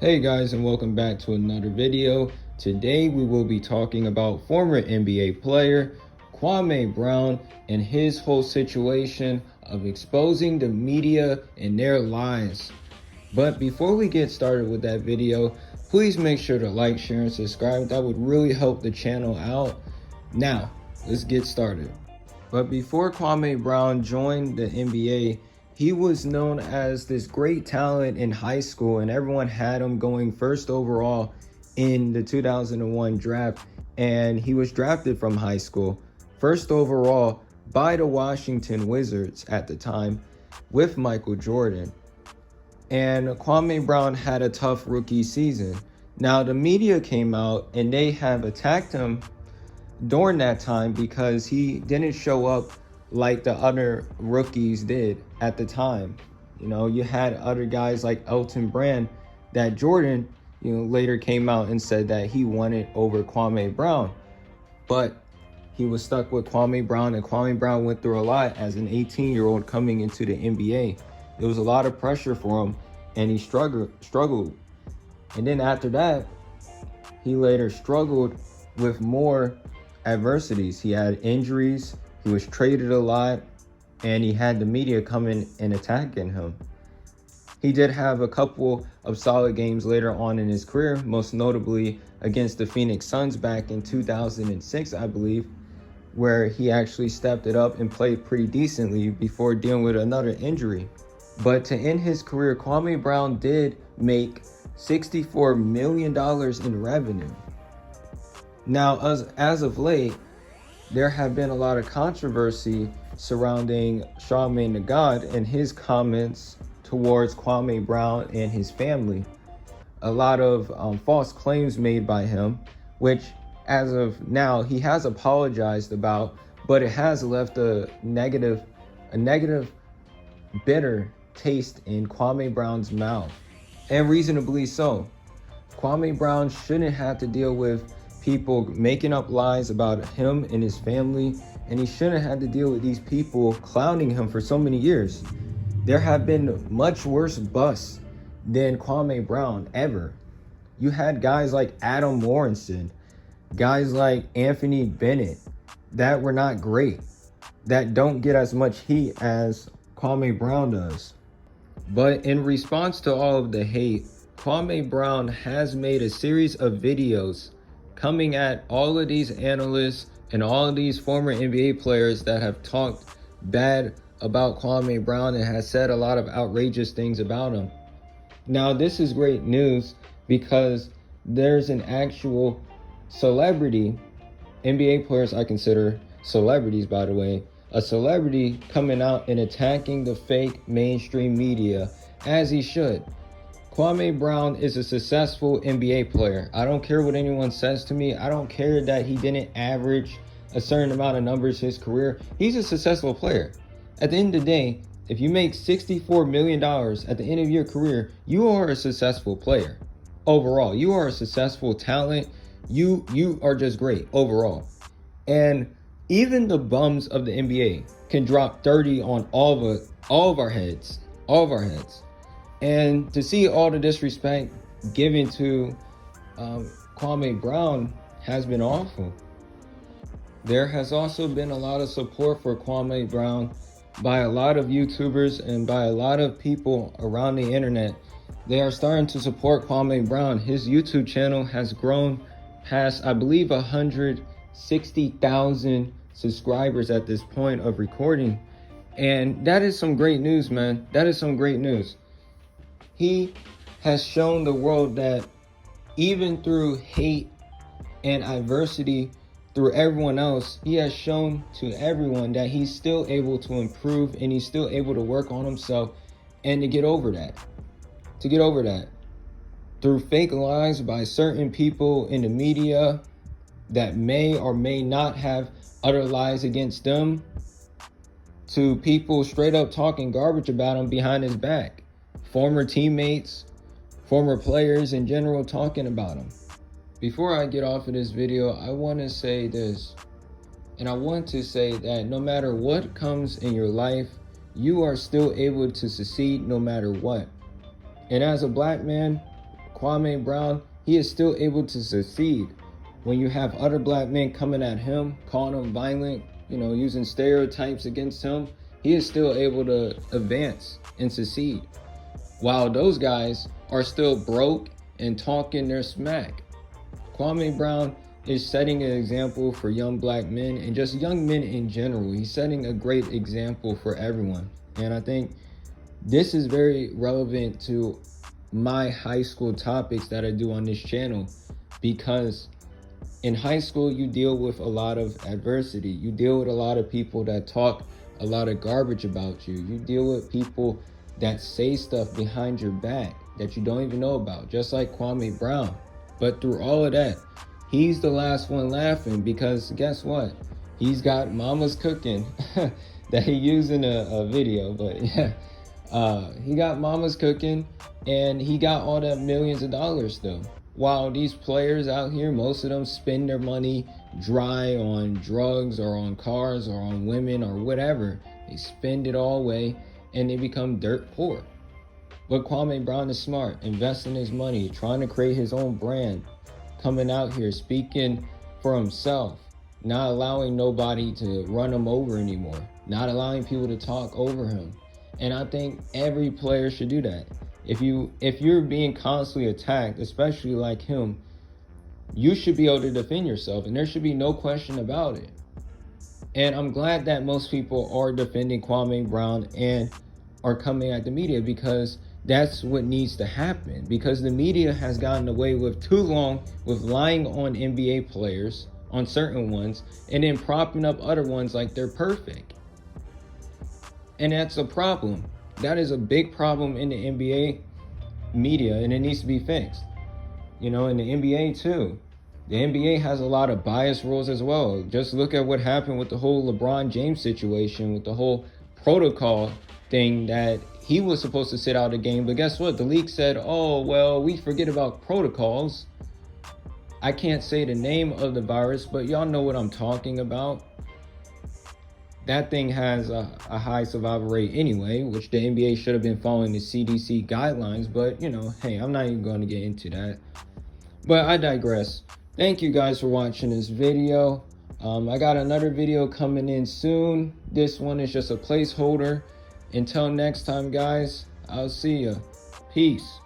Hey guys, and welcome back to another video. Today we will be talking about former NBA player Kwame Brown and his whole situation of exposing the media and their lies. But before we get started with that video, please make sure to like, share, and subscribe. That would really help the channel out. Now, let's get started. But before Kwame Brown joined the NBA, he was known as this great talent in high school, and everyone had him going first overall in the 2001 draft. And he was drafted from high school, first overall by the Washington Wizards at the time with Michael Jordan. And Kwame Brown had a tough rookie season. Now, the media came out and they have attacked him during that time because he didn't show up like the other rookies did at the time. You know, you had other guys like Elton Brand that Jordan, later came out and said that he wanted over Kwame Brown. But he was stuck with Kwame Brown, and Kwame Brown went through a lot as an 18-year-old coming into the NBA. There was a lot of pressure for him, and he struggled. And then after that, he later struggled with more adversities. He had injuries, he was traded a lot, and he had the media coming and attacking him. He did have a couple of solid games later on in his career, most notably against the Phoenix Suns back in 2006, I believe, where he actually stepped it up and played pretty decently before dealing with another injury. But to end his career, Kwame Brown did make $64 million in revenue. Now, as of late, there have been a lot of controversy surrounding Charlamagne the God and his comments towards Kwame Brown and his family. A lot of false claims made by him, which as of now he has apologized about, but it has left a negative, bitter taste in Kwame Brown's mouth, and reasonably so. Kwame Brown shouldn't have to deal with people making up lies about him and his family, and he shouldn't have to deal with these people clowning him for so many years. There have been much worse busts than Kwame Brown ever. You had guys like Adam Morrison, guys like Anthony Bennett that were not great, that don't get as much heat as Kwame Brown does. But in response to all of the hate, Kwame Brown has made a series of videos coming at all of these analysts and all of these former NBA players that have talked bad about Kwame Brown and has said a lot of outrageous things about him. Now, this is great news because there's an actual celebrity, NBA players I consider celebrities, by the way, a celebrity coming out and attacking the fake mainstream media, as he should. Kwame Brown is a successful NBA player. I don't care what anyone says to me. I don't care that he didn't average a certain amount of numbers his career. He's a successful player. At the end of the day, if you make $64 million at the end of your career, you are a successful player. Overall, you are a successful talent. You are just great overall. And even the bums of the NBA can drop 30 on all of our heads. And to see all the disrespect given to Kwame Brown has been awful. There has also been a lot of support for Kwame Brown by a lot of YouTubers and by a lot of people around the internet. They are starting to support Kwame Brown. His YouTube channel has grown past, I believe, 160,000 subscribers at this point of recording. And that is some great news, man. That is some great news. He has shown the world that even through hate and adversity through everyone else, he has shown to everyone that he's still able to improve and he's still able to work on himself and to get over that. Through fake lies by certain people in the media that may or may not have utter lies against them, to people straight up talking garbage about him behind his back. Former teammates, former players in general talking about him. Before I get off of this video, I want to say this. And I want to say that no matter what comes in your life, you are still able to succeed no matter what. And as a black man, Kwame Brown, he is still able to succeed. When you have other black men coming at him, calling him violent, using stereotypes against him, he is still able to advance and succeed. While those guys are still broke and talking their smack. Kwame Brown is setting an example for young black men and just young men in general. He's setting a great example for everyone. And I think this is very relevant to my high school topics that I do on this channel, because in high school, you deal with a lot of adversity. You deal with a lot of people that talk a lot of garbage about you. You deal with people that say stuff behind your back that you don't even know about, just like Kwame Brown. But through all of that, he's the last one laughing, because guess what? He's got mama's cooking that he used in a video, but yeah. He got mama's cooking and he got all that millions of dollars still. While these players out here, most of them spend their money dry on drugs or on cars or on women or whatever. They spend it all away and they become dirt poor. But Kwame Brown is smart, investing his money, trying to create his own brand, coming out here speaking for himself, not allowing nobody to run him over anymore, not allowing people to talk over him. And I think every player should do that. If you're being constantly attacked, especially like him, you should be able to defend yourself, and there should be no question about it. And I'm glad that most people are defending Kwame Brown and are coming at the media, because that's what needs to happen, because the media has gotten away with too long with lying on NBA players, on certain ones, and then propping up other ones like they're perfect. And that's a problem. That is a big problem in the NBA media, and it needs to be fixed. In the NBA too. The NBA has a lot of bias rules as well. Just look at what happened with the whole LeBron James situation, with the whole protocol thing, that he was supposed to sit out a game, but guess what? The league said, oh, well, we forget about protocols. I can't say the name of the virus, but y'all know what I'm talking about. That thing has a high survival rate anyway, which the NBA should have been following the CDC guidelines. But, hey, I'm not even going to get into that. But I digress. Thank you guys for watching this video. I got another video coming in soon. This one is just a placeholder. Until next time, guys, I'll see ya. Peace.